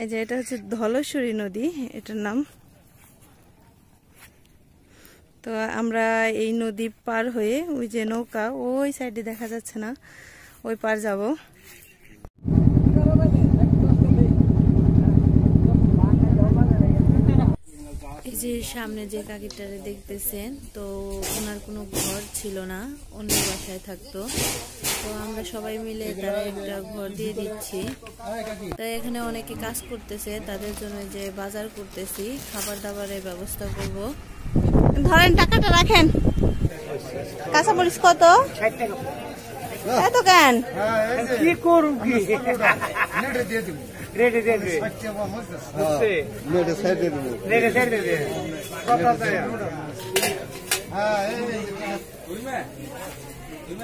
এই যে এটা হচ্ছে ধলেশ্বরী নদী, এটার নাম। তো আমরা এই নদী পার হয়ে ওই যে নৌকা ওই সাইডে দেখা যাচ্ছে না, ওই পার যাব। এই যে সামনে যে কাকিটারে দেখতেছেন, তো ওনার কোনো ঘর ছিল না, অন্য বাসায় থাকতো। তো আমরা সবাই মিলে তারা একটা ঘর দিয়ে দিচ্ছি। তাই এখানে অনেকে কাজ করতেছে, তাদের জন্য যে বাজার করতেছি, খাবার দাবারের ব্যবস্থা করব। ধরেন টাকাটা রাখেন। কাঁচামরিচ কত? এত কেন? কি করব কি? রেডি দিয়ে দিই। রেডি সাইড দিয়ে দিই। রেডি সাইড দিয়ে দিই। কত আছে? হ্যাঁ এই ওইমে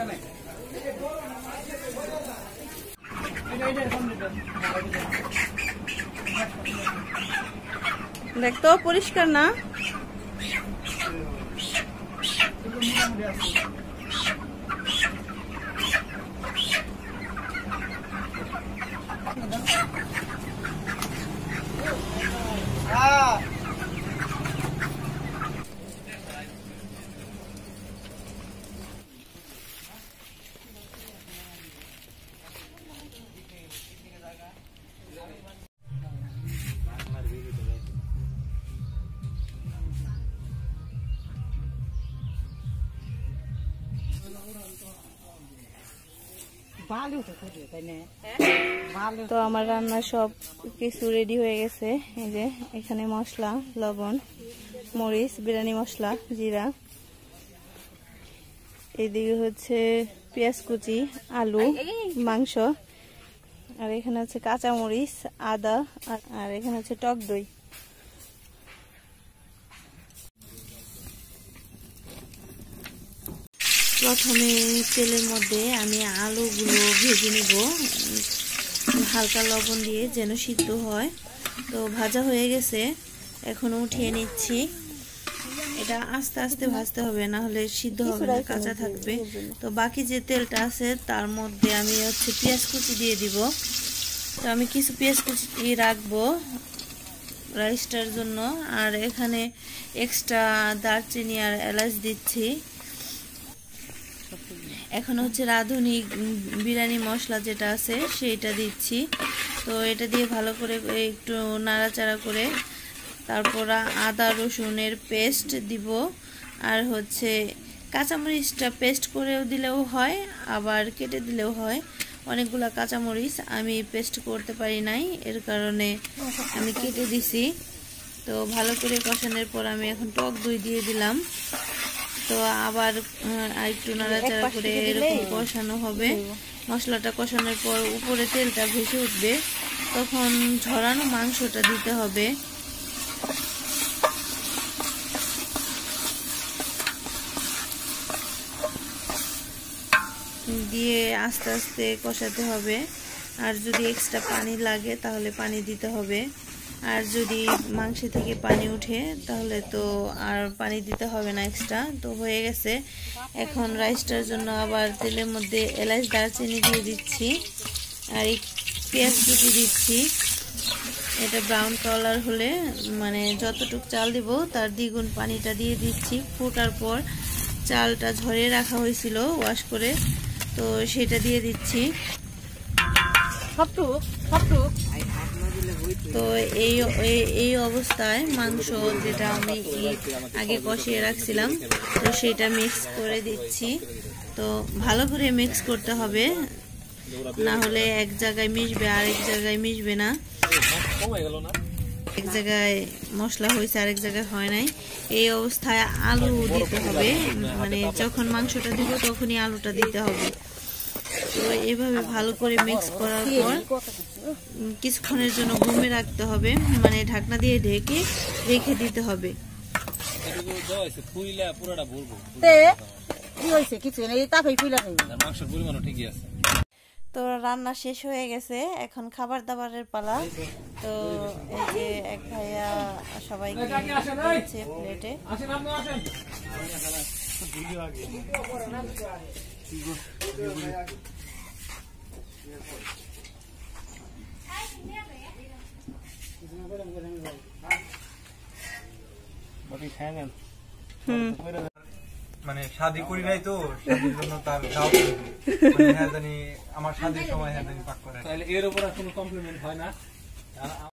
নাই। দেখ তো পরিষ্কার না। তো আমার রান্না সব কিছু রেডি হয়ে গেছে। এই যে এখানে মশলা, লবণ, মরিচ, বিরিয়ানি মশলা, জিরা, এইদিকে হচ্ছে পেঁয়াজ কুচি, আলু, মাংস, আর এখানে হচ্ছে কাঁচা মরিচ, আদা, আর এখানে হচ্ছে টক দই। প্রথমে তেলের মধ্যে আমি আলুগুলো ভেজে নিব হালকা লবণ দিয়ে, যেন সিদ্ধ হয়। তো ভাজা হয়ে গেছে, এখন উঠিয়ে নিচ্ছি। এটা আস্তে আস্তে ভাজতে হবে, না হলে সিদ্ধ হবে না, কাঁচা থাকবে। তো বাকি যে তেলটা আছে তার মধ্যে আমি হচ্ছে পেঁয়াজ কুচি দিয়ে দিব। তো আমি কিছু পেঁয়াজ কুচি রাখবো রাইসটার জন্য। আর এখানে এক্সট্রা দারচিনি আর এলাচ দিচ্ছি। এখন হচ্ছে রাঁধুনি বিরিয়ানি মশলা যেটা আছে সেইটা দিচ্ছি। তো এটা দিয়ে ভালো করে একটু নাড়াচাড়া করে তারপর আদা রসুনের পেস্ট দিব। আর হচ্ছে কাঁচামরিচটা পেস্ট করেও দিলেও হয়, আবার কেটে দিলেও হয়। অনেকগুলা কাঁচামরিচ আমি পেস্ট করতে পারি নাই, এর কারণে আমি কেটে দিছি। তো ভালো করে কষানোর পর আমি এখন টক দই দিয়ে দিলাম। তো আবার একটু নাড়াচাড়া করে এরকম কষানো হবে। মশলাটা কষানোর পর উপরে তেলটা ভেসে উঠবে, তখন ঝরানো মাংসটা দিতে হবে। দিয়ে আস্তে আস্তে কষাতে হবে। আর যদি এক্সট্রা পানি লাগে তাহলে পানি দিতে হবে। আর যদি মাংস থেকে পানি উঠে তাহলে তো আর পানি দিতে হবে না এক্সট্রা। তো হয়ে গেছে। এখন রাইসটার জন্য আবার তেলের মধ্যে এলাচ দারচিনি দিয়ে দিচ্ছি, আর এই পেঁয়াজ কুচি দিচ্ছি। এটা ব্রাউন কালার হলে মানে যতটুকু চাল দিব তার দ্বিগুণ পানিটা দিয়ে দিচ্ছি। ফোটার পর চালটা ঝরিয়ে রাখা হয়েছিল ওয়াশ করে, তো সেটা দিয়ে দিচ্ছি। তো এই অবস্থায় মাংস যেটা আমি আগে কষিয়ে রাখছিলাম তো সেটা মিক্স করে দিচ্ছি। তো ভালো করে মিক্স করতে হবে, না হলে এক জায়গায় মিশবে আর এক জায়গায় মিশবে না। এক জায়গায় মশলা হয়েছে আরেক জায়গায় হয় নাই। এই অবস্থায় আলু দিতে হবে, মানে যখন মাংসটা দিব তখনই আলুটা দিতে হবে। তো এভাবে ভালো করে মিক্স করার পর কিছুক্ষণের জন্য ঘুমিয়ে রাখতে হবে, মানে ঢাকনা দিয়ে ঢেকে রেখে দিতে হবে। তো রান্না শেষ হয়ে গেছে, এখন খাবার দাবারের পালা। তো এই যে এক ভাইয়া সবাইকে দিয়েছে প্লেটে। মানে শাদি করি নাই তো শাদির জন্য তার দাও হ্যাঁ জানি আমার শাদির সময় হ্যাঁ জানি পাক করে তাহলে এর উপর কোনো কমপ্লিমেন্ট হয় না